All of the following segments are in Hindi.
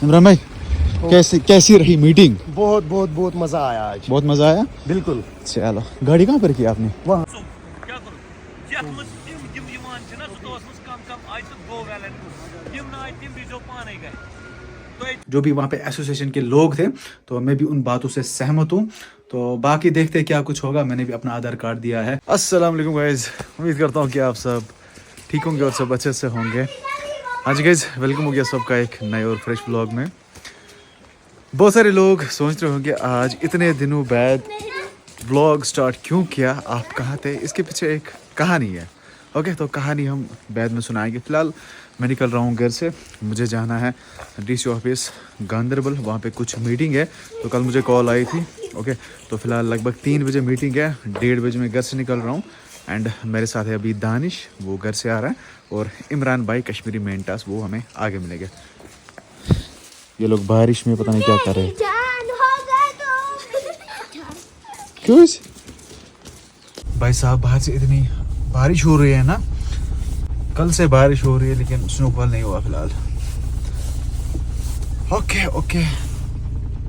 इमरान भाई कैसी रही मीटिंग? बहुत बहुत बहुत मजा आया आज। बहुत मजा आया। बिल्कुल। चलो, गाड़ी कहाँ पर की आपने? वहाँ क्या करूं यत मस यम यमान छ ना तो मस कम कम आज तो दो वैलेंट यम ना टिम भी जो पाने गए तो जो भी वहाँ पे एसोसिएशन के लोग थे, तो मैं भी उन बातों से सहमत हूँ। तो बाकी देखते हैं क्या कुछ होगा। मैंने भी अपना आधार कार्ड दिया है। अस्सलाम वालेकुम गाइस, उम्मीद करता हूँ कि आप सब ठीक होंगे और सब अच्छे से होंगे। हाँ जी गाइस, वेलकम हो गया सबका एक नए और फ्रेश व्लॉग में। बहुत सारे लोग सोच रहे होंगे आज इतने दिनों बाद व्लॉग स्टार्ट क्यों किया, आप कहाँ थे। इसके पीछे एक कहानी है। ओके, तो कहानी हम बाद में सुनाएंगे। फ़िलहाल मैं निकल रहा हूँ घर से। मुझे जाना है डीसी ऑफिस गांधरबल, वहाँ पे कुछ मीटिंग है। तो कल मुझे कॉल आई थी। ओके, तो फ़िलहाल लगभग 3 बजे मीटिंग है, 1:30 बजे मैं घर से निकल रहा हूँ। एंड मेरे साथ है अभी दानिश, वो घर से आ रहा है, और इमरान भाई कश्मीरी मेन टास्क, वो हमें आगे मिलेगा। ये लोग बारिश में पता नहीं क्या कर रहे हैं। क्यों भाई साहब, बाहर से इतनी बारिश हो रही है ना, कल से बारिश हो रही है, लेकिन स्नोफॉल नहीं हुआ फिलहाल। ओके ओके,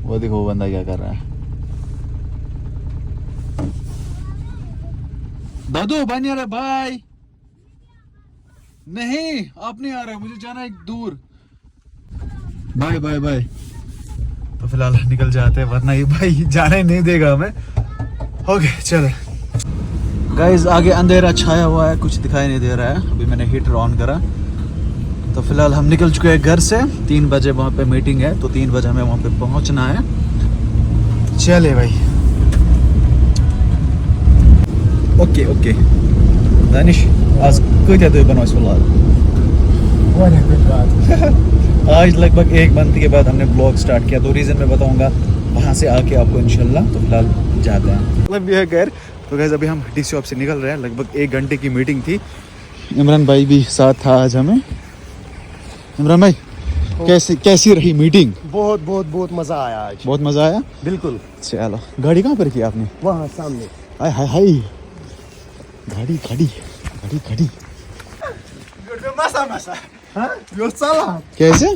वो देखो वो बंदा क्या कर रहा है। दादू भाई नहीं आ रहा भाई। नहीं, आप नहीं आ रहे, मुझे जाना है दूर। Bye bye bye. तो फिलहाल निकल जाते हैं, वरना ये भाई जाने नहीं देगा हमें। ओके चलो गाइस, आगे अंधेरा छाया हुआ है, कुछ दिखाई नहीं दे रहा है। अभी मैंने हीटर ऑन करा। तो फिलहाल हम निकल चुके हैं घर से। 3 बजे वहाँ पे मीटिंग है, तो 3 बजे हमें वहाँ पे पहुँचना है। चले भाई। ओके ओके दानिश, आज क्या तो बनो फिलहाल। आज लगभग 1 मंथ के बाद हमने ब्लॉग स्टार्ट किया, तो रीज़न मैं बताऊंगा वहाँ से आके आपको इंशाल्लाह। तो फिलहाल जाते हैं, मतलब ये है घर। तो गाइस अभी हम डीसी ऑफिस से निकल रहे हैं। लगभग 1 घंटे की मीटिंग थी। इमरान भाई भी साथ था आज हमें। इमरान भाई कैसी रही मीटिंग? बहुत बहुत बहुत मजा आया आज। बहुत मज़ा आया। बिल्कुल। चलो, गाड़ी कहाँ पर की आपने? वहाँ सामने। हाय हाय हाय, गाड़ी गाड़ी गाड़ी गाड़ी कैसे?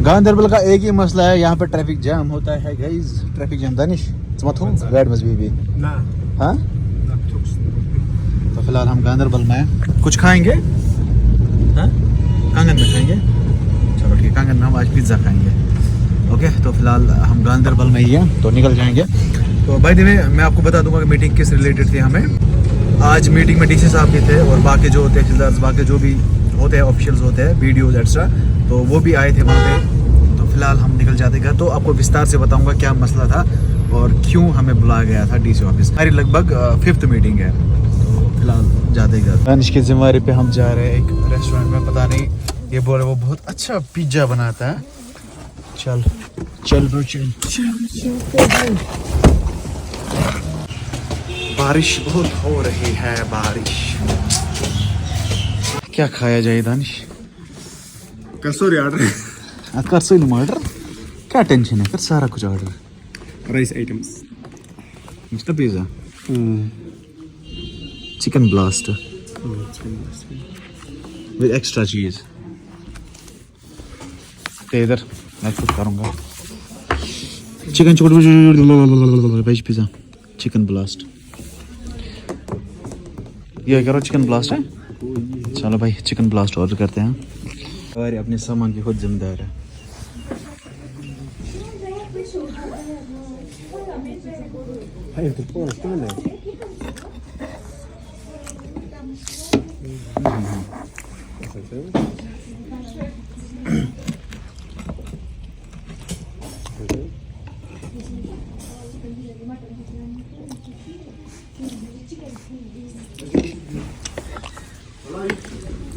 गांधरबल का एक ही मसला है, यहाँ पे ट्रैफिक जाम होता है गाइस। ट्रैफिक जाम दानिश मत हो गाइड मस भी हाँ। तो फिलहाल हम गांधरबल में कुछ खाएंगे। हाँ, कांगन में खाएंगे। चलो ठीक है, कांगन में हम आज पिज्ज़ा खाएंगे। ओके, तो फिलहाल हम गांधरबल में ही हैं, तो निकल जाएंगे। तो भाई दी मैं आपको बता दूंगा कि मीटिंग किस रिलेटेड थी हमें। आज मीटिंग में डीसी साहब भी थे, और बाकी जो तहसीलदार, बाकी जो भी होते हैं ऑफिशियल्स होते हैं, वीडियोज एक्स्ट्रा, तो वो भी आए थे वहाँ पे। तो फिलहाल हम निकल जाते घर, तो आपको विस्तार से बताऊंगा क्या मसला था और क्यों हमें बुलाया गया था डीसी ऑफिस। हमारी लगभग 5th मीटिंग है। तो फिलहाल जाते घर। दानिश की जिम्मेदारी पे हम जा रहे हैं एक रेस्टोरेंट में, पता नहीं, ये बोल रहे वो बहुत अच्छा पिज्ज़ा बनाता है। चल चल ब्रो चल। बारिश बहुत हो रही है, बारिश। क्या खाया जाए दानिश? कसौरी ऑर्डर कर सोलूम ऑर्डर, क्या टेंशन है, कर सारा कुछ order. Rice items, Mister Pizza, chicken blast with extra cheese. इधर मैं खुद करूँगा। Chicken veg pizza, chicken blast. ये करो, चिकन ब्लास्ट है। चलो भाई, चिकन ब्लास्ट ऑर्डर करते हैं। और अपने सामान की खुद जिम्मेदार है।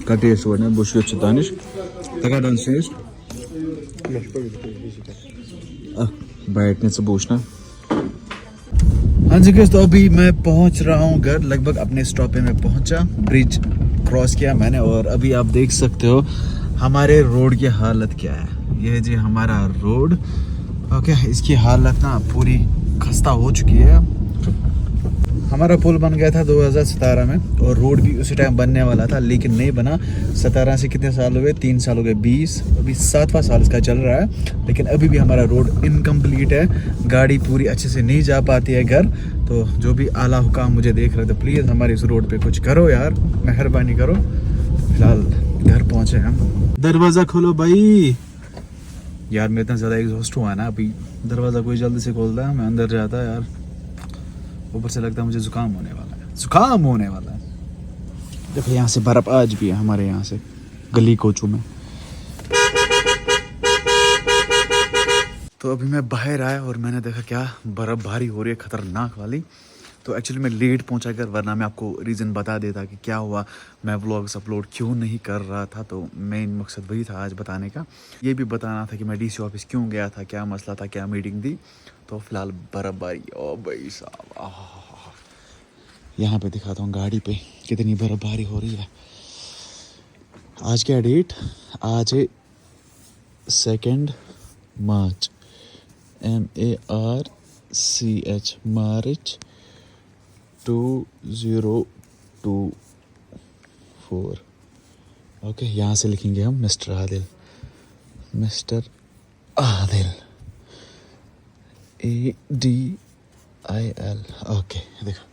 का टेस्ट हुआ ना बुश अच्छी दानिश तका डांस टेस्ट बैठने से पूछना। हाँ जी गाइस, तो अभी मैं पहुंच रहा हूँ घर। लगभग अपने स्टॉप पे मैं पहुंचा, ब्रिज क्रॉस किया मैंने, और अभी आप देख सकते हो हमारे रोड की हालत क्या है। ये जी हमारा रोड। ओके, इसकी हालत ना पूरी खस्ता हो चुकी है। हमारा पुल बन गया था 2017 में और रोड भी उसी टाइम बनने वाला था, लेकिन नहीं बना। 17 से कितने साल हो गए? 3 साल हो गए, 20, अभी 7वां साल इसका चल रहा है, लेकिन अभी भी हमारा रोड इनकम्प्लीट है। गाड़ी पूरी अच्छे से नहीं जा पाती है घर। तो जो भी आला हुकाम मुझे देख रहे थे, प्लीज़ हमारे इस रोड पे कुछ करो यार, मेहरबानी करो। फिलहाल घर पहुँचे हम। दरवाज़ा खोलो भाई। यार मैं इतना ज़्यादा एग्जॉस्ट हुआ ना, अभी दरवाज़ा कोई जल्दी से खोलता है, मैं अंदर जाता यार। ऊपर से लगता है मुझे जुकाम होने वाला है, जुकाम होने वाला है। देखो यहाँ से बर्फ आज भी है हमारे यहाँ से, गली कोचू में। तो अभी मैं बाहर आया और मैंने देखा क्या बर्फ भारी हो रही है, खतरनाक वाली। तो एक्चुअली मैं लेट पहुंचा घर, वरना मैं आपको रीज़न बता देता कि क्या हुआ, मैं व्लॉग्स अपलोड क्यों नहीं कर रहा था। तो मेन मकसद वही था आज बताने का। ये भी बताना था कि मैं डीसी ऑफिस क्यों गया था, क्या मसला था, क्या मीटिंग थी। तो फिलहाल बर्फबारी, ओ भाई साहब, यहाँ पे दिखाता हूँ गाड़ी पे कितनी बर्फबारी हो रही है। आज क्या डेट? आज है 2 मार्च, MARCH, मार्च 2024। ओके, यहाँ से लिखेंगे हम mister Adil, mister Adil, ADIL। Okay देखो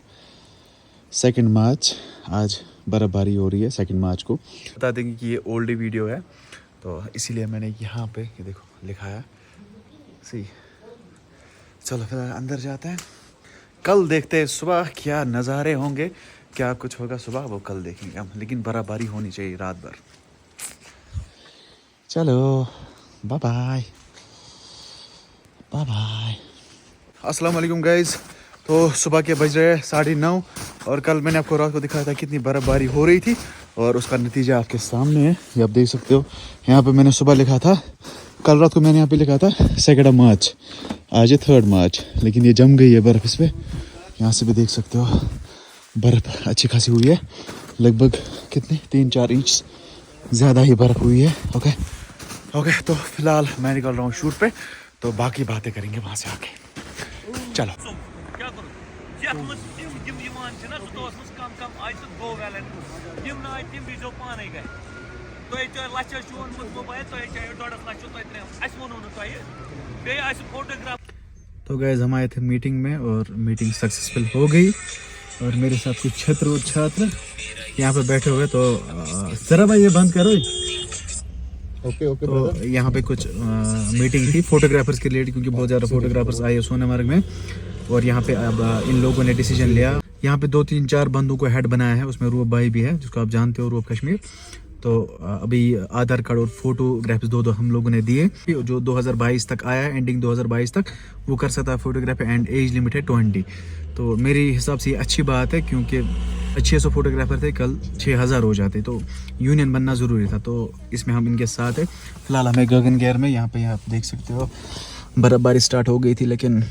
2 मार्च आज बर्फबारी हो रही है। 2 मार्च को बता देंगे कि ये ओल्ड वीडियो है, तो इसीलिए मैंने यहाँ पे ये देखो लिखा है। सही, चलो फिर अंदर जाते हैं। कल देखते हैं सुबह क्या नज़ारे होंगे, क्या कुछ होगा सुबह, वो कल देखेंगे हम। लेकिन बर्फबारी होनी चाहिए रात भर। चलो बाय बाय, बाय बाय। अस्सलाम वालेकुम गाइस। तो सुबह के बज रहे हैं 9:30 और कल मैंने आपको रात को दिखाया था कितनी बर्फबारी हो रही थी, और उसका नतीजा आपके सामने है, ये आप देख सकते हो। यहाँ पे मैंने सुबह लिखा था, कल रात को मैंने यहाँ पे लिखा था 2 मार्च, आज है 3 मार्च, लेकिन ये जम गई है बर्फ़ इस पर। यहाँ से भी देख सकते हो बर्फ़ अच्छी खासी हुई है, लगभग कितने 3-4 इंच ज़्यादा ही बर्फ़ हुई है। ओके ओके, तो फिलहाल मैं निकल रहा हूँ शूट पे, तो बाकी बातें करेंगे वहाँ से आके। चलो क्या करूं यत मज तिम यिवान छ ना सुतोस मज कम कम आज तो गो वैलन तिम ना आय तिम बीजो पाने गए तोय तो लछ छ ओनमुत मोबाइल तोय छ 1.5 लाख तोय 3 अस वनो न तोय बे अस फोटोग्राफ। तो गाइस हम आए थे मीटिंग में और मीटिंग सक्सेसफुल हो गई, और मेरे साथ कुछ छात्र और छात्र यहाँ पे बैठे हुए। तो जरा भाई ये बंद करो। Okay okay. तो यहाँ पे कुछ मीटिंग थी फोटोग्राफर्स के लिए, क्योंकि बहुत ज़्यादा फोटोग्राफर्स आए सोनामर्ग में, और यहाँ पे अब इन लोगों ने डिसीजन लिया। यहाँ पे 2-3-4 बंदों को हेड बनाया है, उसमें रूप भाई भी है जिसको आप जानते हो, रूप कश्मीर। तो अभी आधार कार्ड और फोटोग्राफ्स दो हम लोगों ने दिए। जो 2022 तक आया है, एंडिंग 2022 तक वो कर सकता है फोटोग्राफी, एंड एज लिमिट है 20। तो मेरे हिसाब से ये अच्छी बात है, क्योंकि 600 फोटोग्राफर थे, कल 6000 हो जाते, तो यूनियन बनना ज़रूरी था। तो इसमें हम इनके साथ है। फिलहाल हमें गगन गेयर में यहाँ पे आप देख सकते हो बर्फबारी स्टार्ट हो गई थी, लेकिन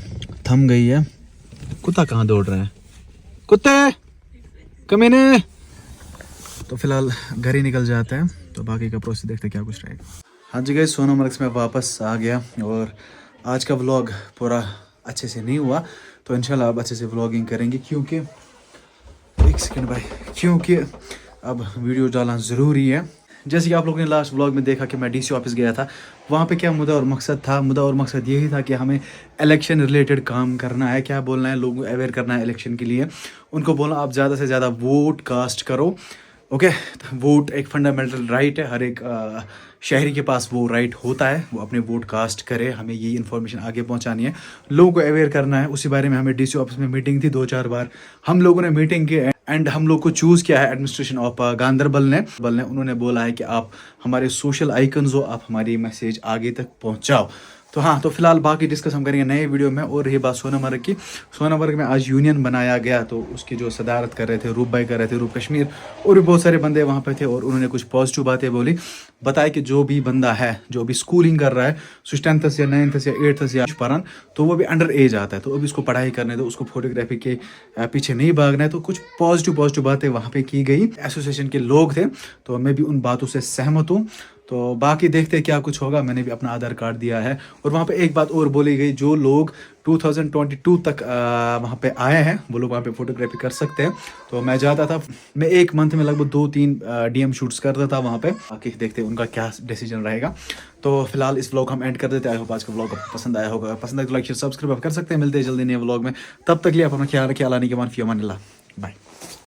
थम गई है। कुत्ता कहाँ दौड़ रहा है? कुत्ते कमीने। तो फिलहाल घर ही निकल जाते हैं, तो बाकी का प्रोसेस देखते हैं क्या कुछ रहेगा। हाँ जी गाइस, सोनामर्ग से मैं वापस आ गया, और आज का व्लॉग पूरा अच्छे से नहीं हुआ, तो इंशाल्लाह अब अच्छे से व्लॉगिंग करेंगे, क्योंकि एक सेकंड भाई, क्योंकि अब वीडियो डालना ज़रूरी है। जैसे कि आप लोगों ने लास्ट व्लॉग में देखा कि मैं डीसी ऑफिस गया था, वहाँ पे क्या मुद्दा और मकसद था? मुद्दा और मकसद यही था कि हमें इलेक्शन रिलेटेड काम करना है। क्या बोलना है? लोगों को अवेयर करना है इलेक्शन के लिए। उनको बोलना आप ज़्यादा से ज़्यादा वोट कास्ट करो। ओके, वोट एक फंडामेंटल राइट है, हर एक शहरी के पास वो राइट होता है, वो अपने वोट कास्ट करे। हमें ये इन्फॉर्मेशन आगे पहुंचानी है, लोगों को अवेयर करना है। उसी बारे में हमें डीसी ऑफिस में मीटिंग थी 2-4 बार, हम लोगों ने मीटिंग की, एंड हम लोग को चूज़ किया है एडमिनिस्ट्रेशन ऑफ गांधरबल ने। उन्होंने बोला है कि आप हमारे सोशल आइकन्स हो, आप हमारी मैसेज आगे तक पहुँचाओ। तो हाँ, तो फिलहाल बाकी डिस्कस हम करेंगे नए वीडियो में। और रही बात सोनामर्ग की, सोनामर्ग में आज यूनियन बनाया गया, तो उसकी जो सदारत कर रहे थे रूप भाई कर रहे थे, रूप कश्मीर, और भी बहुत सारे बंदे वहाँ पे थे, और उन्होंने कुछ पॉजिटिव बातें बोली। बताया कि जो भी बंदा है जो भी स्कूलिंग कर रहा है, 10th या 9th या 8th या पढ़न, तो वो भी अंडर एज आता है, तो अभी उसको पढ़ाई करने दो, उसको फोटोग्राफी के पीछे नहीं भागना है। तो कुछ पॉजिटिव बातें वहाँ पे की गई। एसोसिएशन के लोग थे, तो मैं भी उन बातों से सहमत हूँ। तो बाकी देखते हैं क्या कुछ होगा। मैंने भी अपना आधार कार्ड दिया है। और वहाँ पे एक बात और बोली गई, जो लोग 2022 तक वहाँ पे आए हैं वो लोग वहाँ पे फोटोग्राफी कर सकते हैं। तो मैं जाता था, मैं एक मंथ में लगभग 2-3 DM शूट्स करता था वहाँ पे। बाकी देखते हैं उनका क्या डिसीजन रहेगा। तो फिलहाल इस व्लॉग हम एंड कर देते हैं। आई होप आज का व्लॉग पसंद आया होगा। पसंद आया तो लाइक शेयर सब्सक्राइब कर सकते हैं। मिलते हैं जल्दी नए व्लॉग में। तब तक लिए अपना ख्याल रखिए। अल्लाह ने के मान, फी अमान अल्लाह। बाय।